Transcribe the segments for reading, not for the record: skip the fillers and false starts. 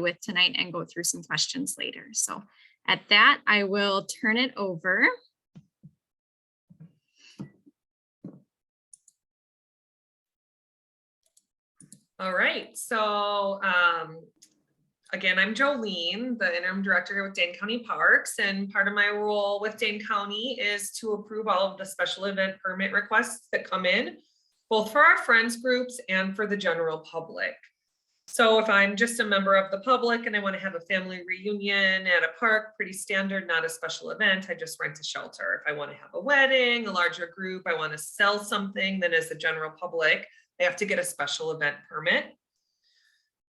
with tonight and go through some questions later. So at that, I will turn it over. All right, so again, I'm Jolene, the interim director here with Dane County Parks, and part of my role with Dane County is to approve all of the special event permit requests that come in, both for our friends groups and for the general public. So if I'm just a member of the public and I want to have a family reunion at a park, pretty standard, not a special event, I just rent a shelter. If I want to have a wedding, a larger group, I want to sell something, then as the general public, I have to get a special event permit.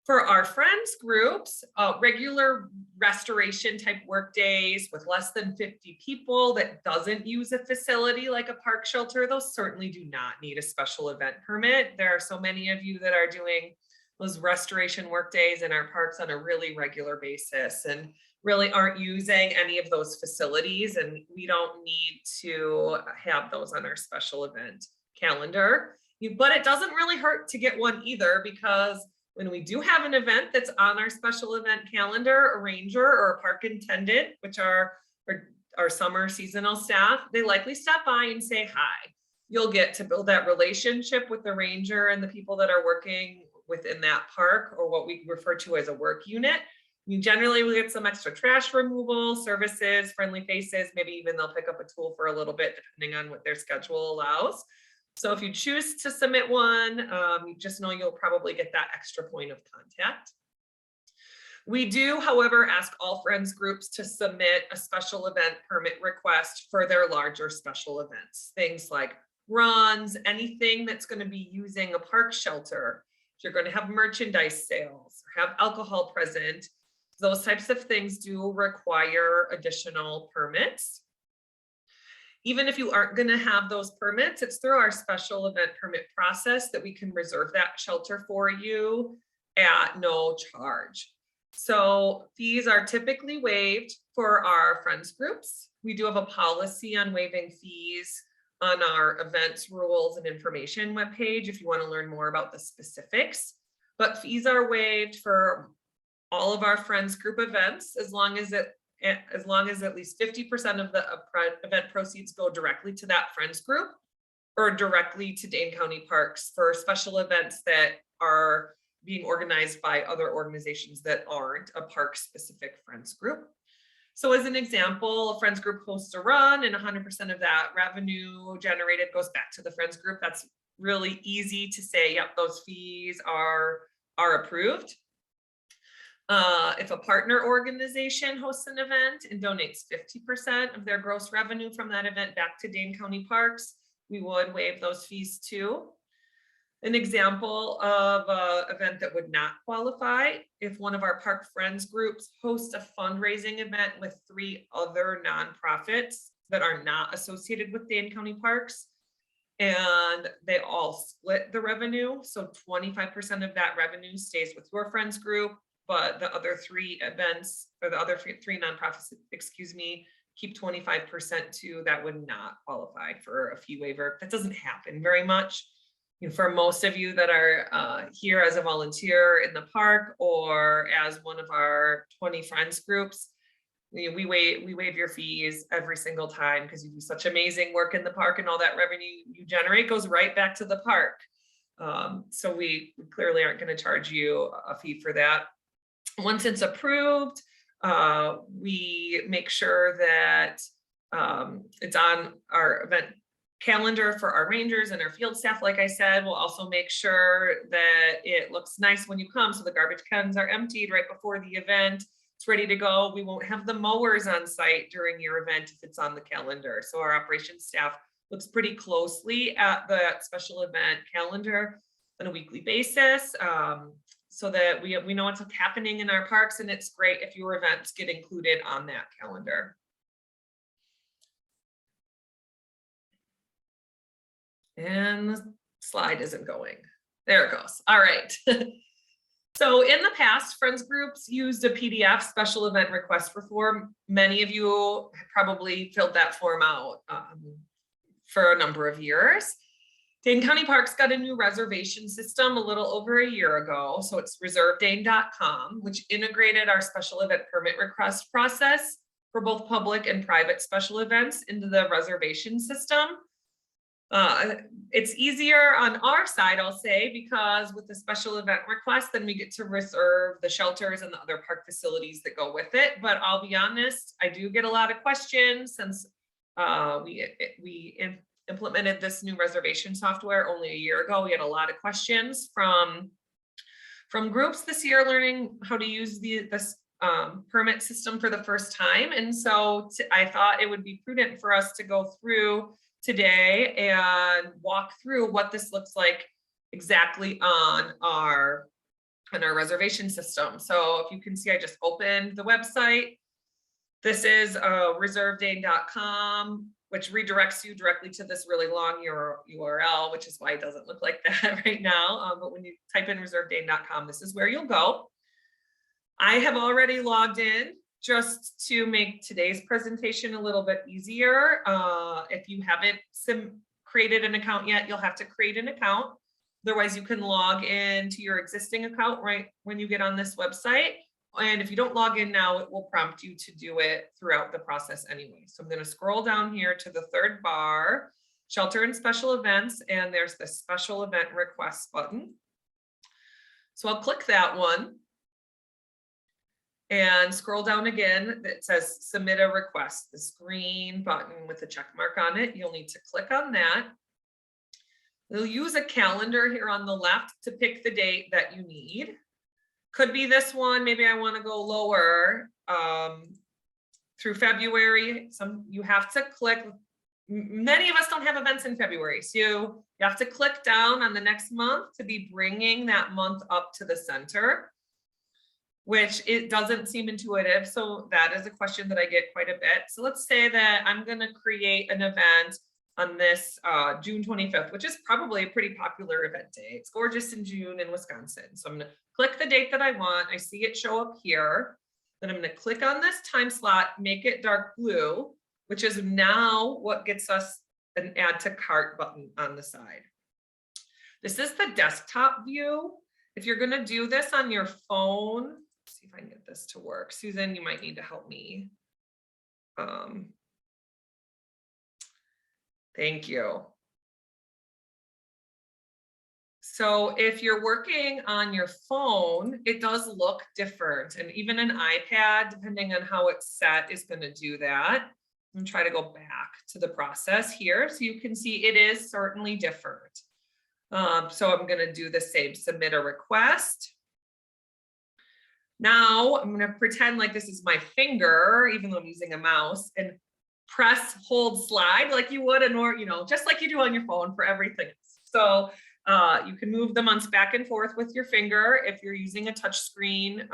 For our friends groups, regular restoration type work days with less than 50 people that doesn't use a facility like a park shelter, those certainly do not need a special event permit. There are so many of you that are doing those restoration work days in our parks on a really regular basis and really aren't using any of those facilities, and we don't need to have those on our special event calendar. But it doesn't really hurt to get one either, because when we do have an event that's on our special event calendar, a ranger or a park attendant, which are our summer seasonal staff, they likely stop by and say hi. You'll get to build that relationship with the ranger and the people that are working within that park, or what we refer to as a work unit. You generally will get some extra trash removal services, friendly faces, maybe even they'll pick up a tool for a little bit, depending on what their schedule allows. So if you choose to submit one, you just know you'll probably get that extra point of contact. We do, however, ask all friends groups to submit a special event permit request for their larger special events. Things like runs, anything that's going to be using a park shelter. If you're going to have merchandise sales or have alcohol present, those types of things do require additional permits. Even if you aren't going to have those permits, it's through our special event permit process that we can reserve that shelter for you at no charge. So fees are typically waived for our friends groups. We do have a policy on waiving fees on our events rules and information webpage if you want to learn more about the specifics. But fees are waived for all of our friends group events as long as at least 50% of the event proceeds go directly to that friends group or directly to Dane County Parks for special events that are being organized by other organizations that aren't a park specific friends group. So as an example, a friends group hosts a run and 100% of that revenue generated goes back to the friends group. That's really easy to say, yep, those fees are approved. If a partner organization hosts an event and donates 50% of their gross revenue from that event back to Dane County Parks, we would waive those fees too. An example of an event that would not qualify, if one of our park friends groups hosts a fundraising event with 3 other nonprofits that are not associated with Dane County Parks, and they all split the revenue. So 25% of that revenue stays with your friends group, but the other 3 events, or the other 3 nonprofits, keep 25% too. That would not qualify for a fee waiver. That doesn't happen very much. For most of you that are here as a volunteer in the park or as one of our 20 friends groups, we waive your fees every single time because you do such amazing work in the park, and all that revenue you generate goes right back to the park. So we clearly aren't going to charge you a fee for that. Once it's approved, we make sure that it's on our event calendar for our rangers and our field staff. Like I said, we'll also make sure that it looks nice when you come. So the garbage cans are emptied right before the event. It's ready to go. We won't have the mowers on site during your event if it's on the calendar. So our operations staff looks pretty closely at the special event calendar on a weekly basis, so that we know what's happening in our parks, and it's great if your events get included on that calendar. And the slide isn't going. There it goes. All right. So in the past, friends groups used a PDF special event request form. Many of you probably filled that form out for a number of years. Dane County Parks got a new reservation system a little over a year ago. So it's reservedane.com, which integrated our special event permit request process for both public and private special events into the reservation system. It's easier on our side, I'll say, because with the special event request, then we get to reserve the shelters and the other park facilities that go with it. But I'll be honest, I do get a lot of questions since we implemented this new reservation software only a year ago. We had a lot of questions from groups this year learning how to use this permit system for the first time. And so I thought it would be prudent for us to go through today and walk through what this looks like exactly on our reservation system. So if you can see, I just opened the website. This is reservedane.com, which redirects you directly to this really long URL, which is why it doesn't look like that right now. But when you type in reservedane.com, this is where you'll go. I have already logged in just to make today's presentation a little bit easier. If you haven't created an account yet, you'll have to create an account. Otherwise, you can log into your existing account right when you get on this website. And if you don't log in now, it will prompt you to do it throughout the process anyway. So I'm going to scroll down here to the third bar, shelter and special events, and there's the special event request button. So I'll click that one. And scroll down again, it says submit a request, this green button with a check mark on it. You'll need to click on that. You'll use a calendar here on the left to pick the date that you need. Could be this one, maybe I want to go lower through February. You have to click. Many of us don't have events in February, so you have to click down on the next month to be bringing that month up to the center, which it doesn't seem intuitive. So that is a question that I get quite a bit. So let's say that I'm going to create an event on this June 25th, which is probably a pretty popular event day. It's gorgeous in June in Wisconsin. So I'm going to click the date that I want. I see it show up here. Then I'm going to click on this time slot, make it dark blue, which is now what gets us an add to cart button on the side. This is the desktop view. If you're going to do this on your phone, see if I can get this to work. Susan, you might need to help me. Thank you. So if you're working on your phone, it does look different. And even an iPad, depending on how it's set, is going to do that. I'm try to go back to the process here so you can see it is certainly different. So I'm going to do the same, submit a request. Now I'm going to pretend like this is my finger, even though I'm using a mouse, and press, hold, slide like you would, just like you do on your phone for everything. So you can move the months back and forth with your finger if you're using a touch screen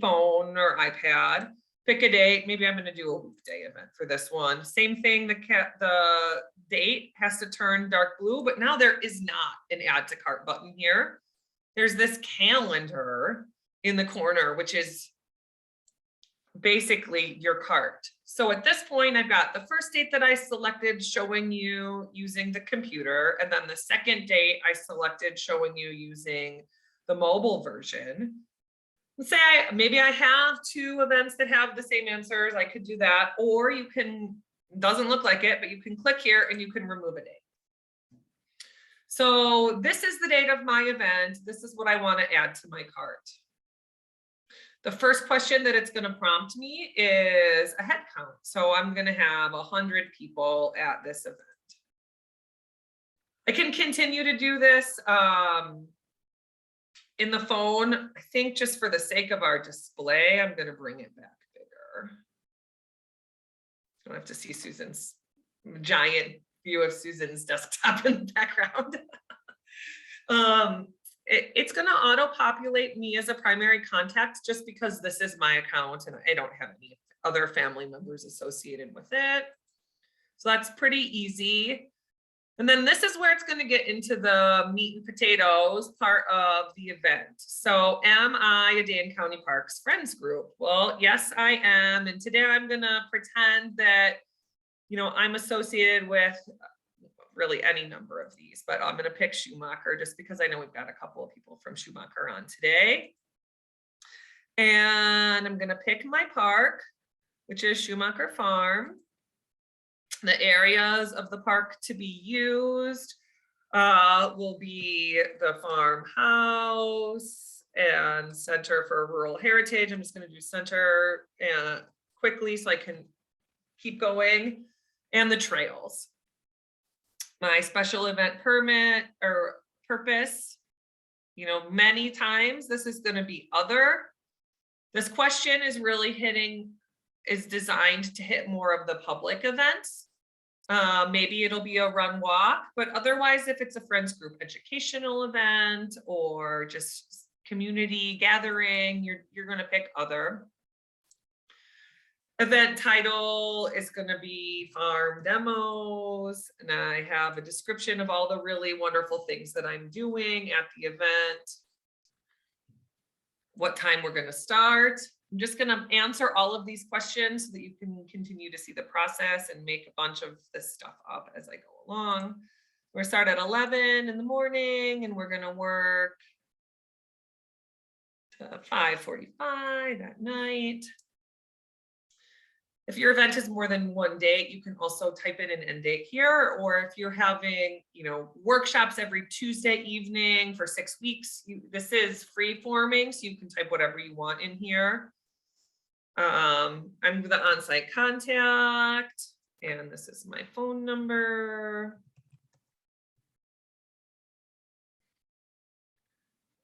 phone or iPad. Pick a date. Maybe I'm going to do a weekday event for this one. Same thing. The date has to turn dark blue, but now there is not an add to cart button here. There's this calendar in the corner, which is basically your cart. So at this point, I've got the first date that I selected showing you using the computer, and then the second date I selected showing you using the mobile version. Let's say maybe I have two events that have the same answers. I could do that, or you can, doesn't look like it, but you can click here and you can remove a date. So this is the date of my event. This is what I want to add to my cart. The first question that it's going to prompt me is a head count. So I'm going to have 100 people at this event. I can continue to do this in the phone. I think just for the sake of our display, I'm going to bring it back bigger. I don't have to see Susan's giant view of Susan's desktop in the background. It's going to auto-populate me as a primary contact just because this is my account and I don't have any other family members associated with it. So that's pretty easy. And then this is where it's going to get into the meat and potatoes part of the event. So am I a Dane County Parks Friends group? Well, yes, I am. And today I'm going to pretend that, I'm associated with really any number of these, but I'm going to pick Schumacher just because I know we've got a couple of people from Schumacher on today. And I'm going to pick my park, which is Schumacher Farm. The areas of the park to be used will be the farmhouse and Center for Rural Heritage. I'm just going to do center quickly so I can keep going, and the trails. My special event permit or purpose, you know, many times this is going to be other. This question is really is designed to hit more of the public events. Maybe it'll be a run walk, but otherwise, if it's a friends group educational event or just community gathering, you're going to pick other. Event title is going to be farm demos, and I have a description of all the really wonderful things that I'm doing at the event, what time we're going to start. I'm just going to answer all of these questions so that you can continue to see the process and make a bunch of this stuff up as I go along. We're going to start at 11 in the morning and we're going to work to 5:45 at night. If your event is more than one date, you can also type in an end date here, or if you're having, you know, workshops every Tuesday evening for 6 weeks, this is free forming, so you can type whatever you want in here. I'm the on-site contact, and this is my phone number.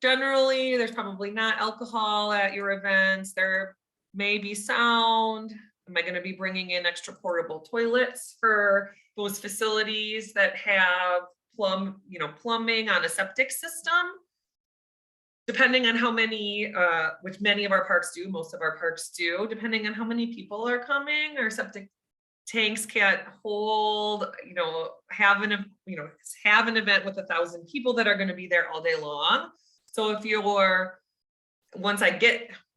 Generally, there's probably not alcohol at your events. There may be sound. Am I going to be bringing in extra portable toilets for those facilities that have plumbing on a septic system? Depending on how many, which many of our parks do, most of our parks do, depending on how many people are coming, our septic tanks can't hold, have an event with 1,000 people that are going to be there all day long. So if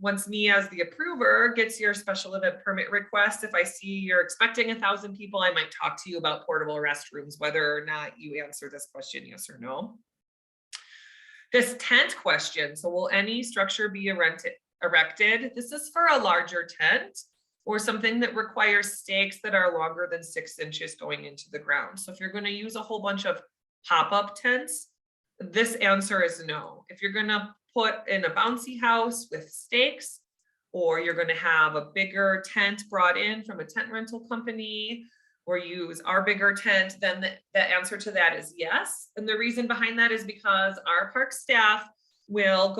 once me as the approver gets your special event permit request, if I see you're expecting 1,000 people, I might talk to you about portable restrooms, whether or not you answer this question, yes or no. This tent question, so will any structure be erected? This is for a larger tent or something that requires stakes that are longer than 6 inches going into the ground. So if you're going to use a whole bunch of pop-up tents, this answer is no. If you're going to put in a bouncy house with stakes, or you're going to have a bigger tent brought in from a tent rental company, or use our bigger tent, then the answer to that is yes. And the reason behind that is because our park staff will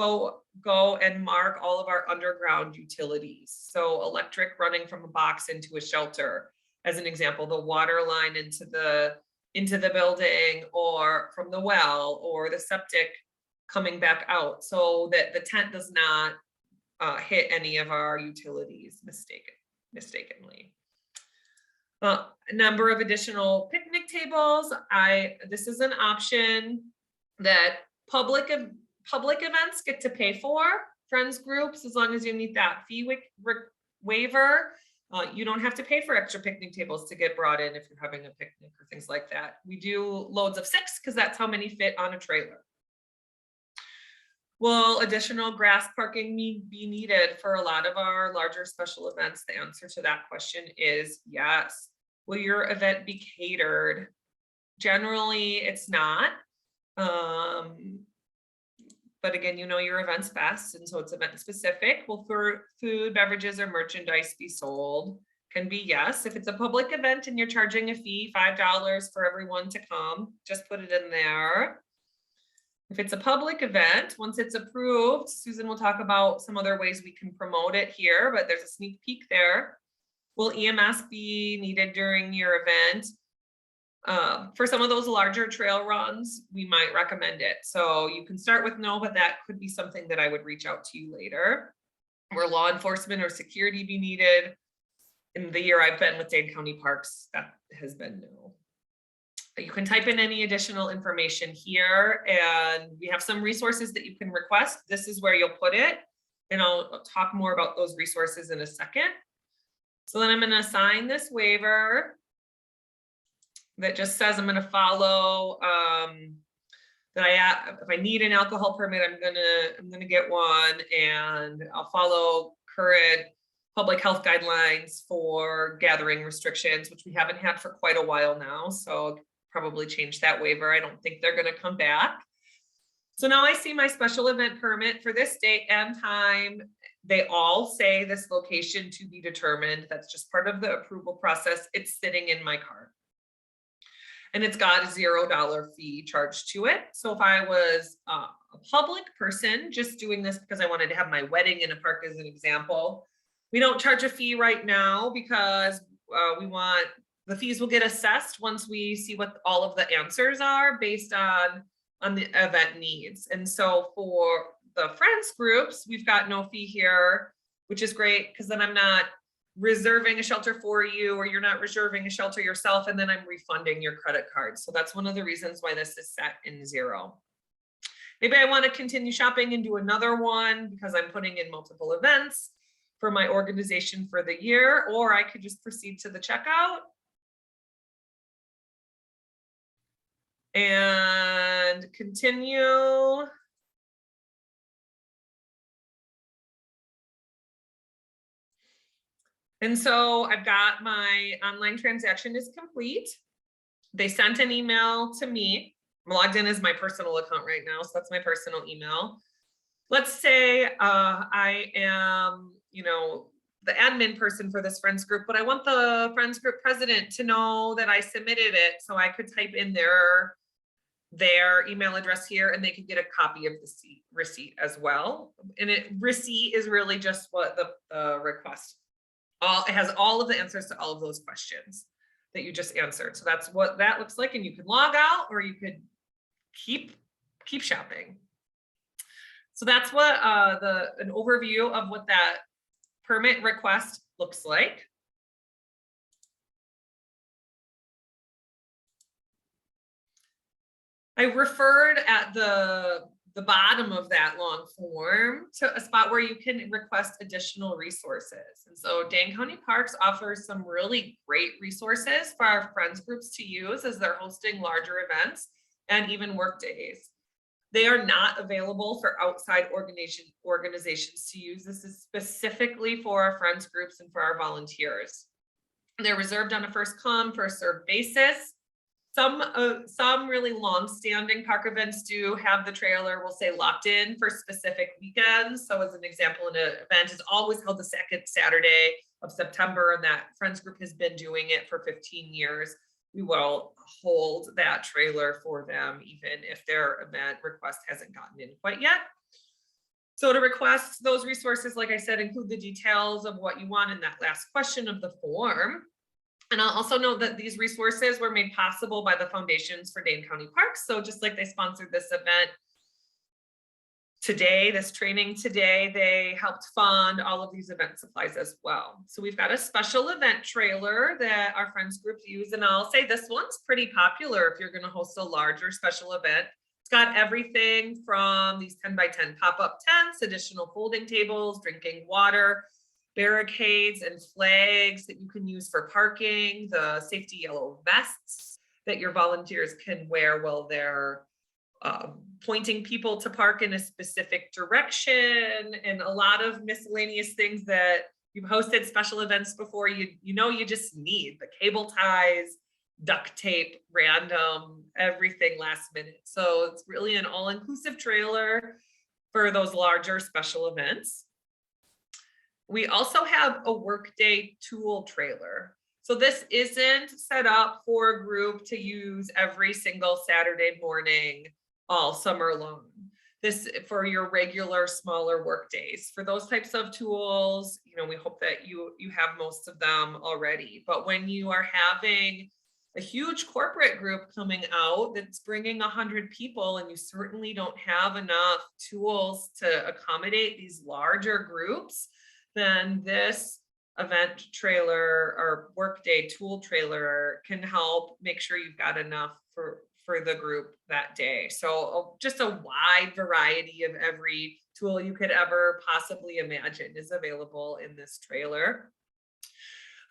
go and mark all of our underground utilities. So electric running from a box into a shelter, as an example, the water line into the building, or from the well, or the septic coming back out, so that the tent does not hit any of our utilities mistakenly. A number of additional picnic tables. This is an option that public events get to pay for. Friends groups, as long as you meet that fee waiver, you don't have to pay for extra picnic tables to get brought in if you're having a picnic or things like that. We do loads of 6 because that's how many fit on a trailer. Will additional grass parking be needed for a lot of our larger special events? The answer to that question is yes. Will your event be catered? Generally, it's not. But again, you know your event's best, and so it's event specific. Will food, beverages, or merchandise be sold? Can be yes. If it's a public event and you're charging a fee, $5 for everyone to come, just put it in there. If it's a public event, once it's approved, Susan will talk about some other ways we can promote it here, but there's a sneak peek there. Will EMS be needed during your event? For some of those larger trail runs, we might recommend it. So you can start with no, but that could be something that I would reach out to you later. Will law enforcement or security be needed? In the year I've been with Dane County Parks, that has been no. You can type in any additional information here, and we have some resources that you can request. This is where you'll put it, and I'll talk more about those resources in a second. So then I'm going to assign this waiver. that just says I'm going to follow, that if I need an alcohol permit, I'm gonna get one, and I'll follow current public health guidelines for gathering restrictions, which we haven't had for quite a while now. So probably change that waiver. I don't think they're gonna come back. So now I see my special event permit for this date and time. They all say this location to be determined. That's just part of the approval process. It's sitting in my car. And it's got a $0 fee charged to it. So if I was a public person just doing this because I wanted to have my wedding in a park as an example, we don't charge a fee right now because we want the fees will get assessed once we see what all of the answers are based on the event needs. And so for the friends groups, we've got no fee here, which is great because then I'm not reserving a shelter for you, or you're not reserving a shelter yourself, and then I'm refunding your credit card. So that's one of the reasons why this is set in 0. Maybe I want to continue shopping and do another one because I'm putting in multiple events for my organization for the year, or I could just proceed to the checkout. And continue. And so I've got my online transaction is complete. They sent an email to me. I'm logged in as my personal account right now, so that's my personal email. Let's say I am, the admin person for this friends group, but I want the friends group president to know that I submitted it, so I could type in their email address here, and they could get a copy of the receipt as well. And receipt is really just what the request. It has all of the answers to all of those questions that you just answered. So that's what that looks like. And you can log out, or you could keep shopping. So that's what an overview of what that permit request looks like. I referred at the bottom of that long form to a spot where you can request additional resources. And so Dane County Parks offers some really great resources for our friends groups to use as they're hosting larger events and even work days. They are not available for outside organizations to use. This is specifically for our friends groups and for our volunteers. They're reserved on a first come, first served basis. Some really long-standing park events do have the trailer, we'll say, locked in for specific weekends. So as an example, an event is always held the second Saturday of September, and that friends group has been doing it for 15 years. We will hold that trailer for them, even if their event request hasn't gotten in quite yet. So to request those resources, like I said, include the details of what you want in that last question of the form. And I'll also note that these resources were made possible by the foundations for Dane County Parks. So just like they sponsored this event today, this training today, they helped fund all of these event supplies as well. So we've got a special event trailer that our friends group use. And I'll say this one's pretty popular if you're going to host a larger special event. It's got everything from these 10 by 10 pop-up tents, additional folding tables, drinking water, barricades and flags that you can use for parking, the safety yellow vests that your volunteers can wear while they're pointing people to park in a specific direction, and a lot of miscellaneous things that you've hosted special events before. You just need the cable ties, duct tape, random, everything last minute. So it's really an all-inclusive trailer for those larger special events. We also have a workday tool trailer. So this isn't set up for a group to use every single Saturday morning all summer long. This for your regular smaller work days. For those types of tools, we hope that you have most of them already. But when you are having a huge corporate group coming out that's bringing 100 people, and you certainly don't have enough tools to accommodate these larger groups, then this event trailer or workday tool trailer can help make sure you've got enough for the group that day. So just a wide variety of every tool you could ever possibly imagine is available in this trailer.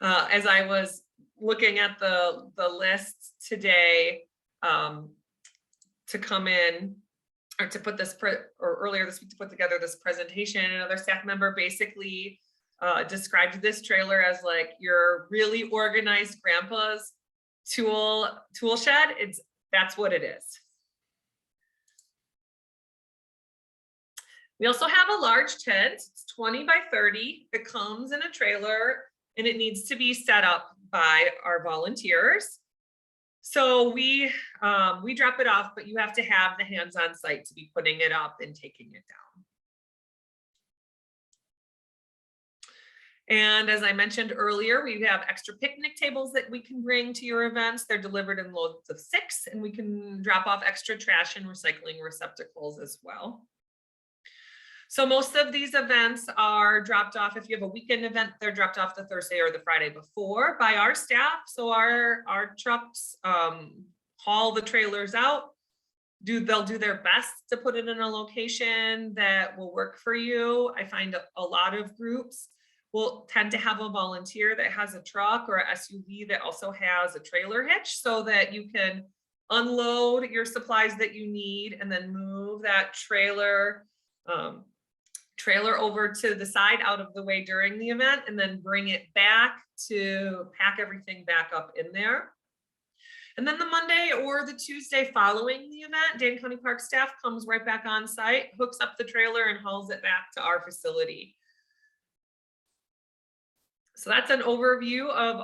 As I was looking at the list today, to come in or to put this or earlier this week to put together this presentation, another staff member basically described this trailer as like your really organized grandpa's tool shed. That's what it is. We also have a large tent. It's 20 by 30. It comes in a trailer and it needs to be set up by our volunteers. So we drop it off, but you have to have the hands on site to be putting it up and taking it down. And as I mentioned earlier, we have extra picnic tables that we can bring to your events. They're delivered in loads of 6, and we can drop off extra trash and recycling receptacles as well. So most of these events are dropped off. If you have a weekend event, they're dropped off the Thursday or the Friday before by our staff. So our trucks haul the trailers out. They'll do their best to put it in a location that will work for you. I find a lot of groups will tend to have a volunteer that has a truck or an SUV that also has a trailer hitch, so that you can unload your supplies that you need and then move that trailer over to the side out of the way during the event, and then bring it back to pack everything back up in there. And then the Monday or the Tuesday following the event, Dane County Park staff comes right back on site, hooks up the trailer and hauls it back to our facility. So that's an overview of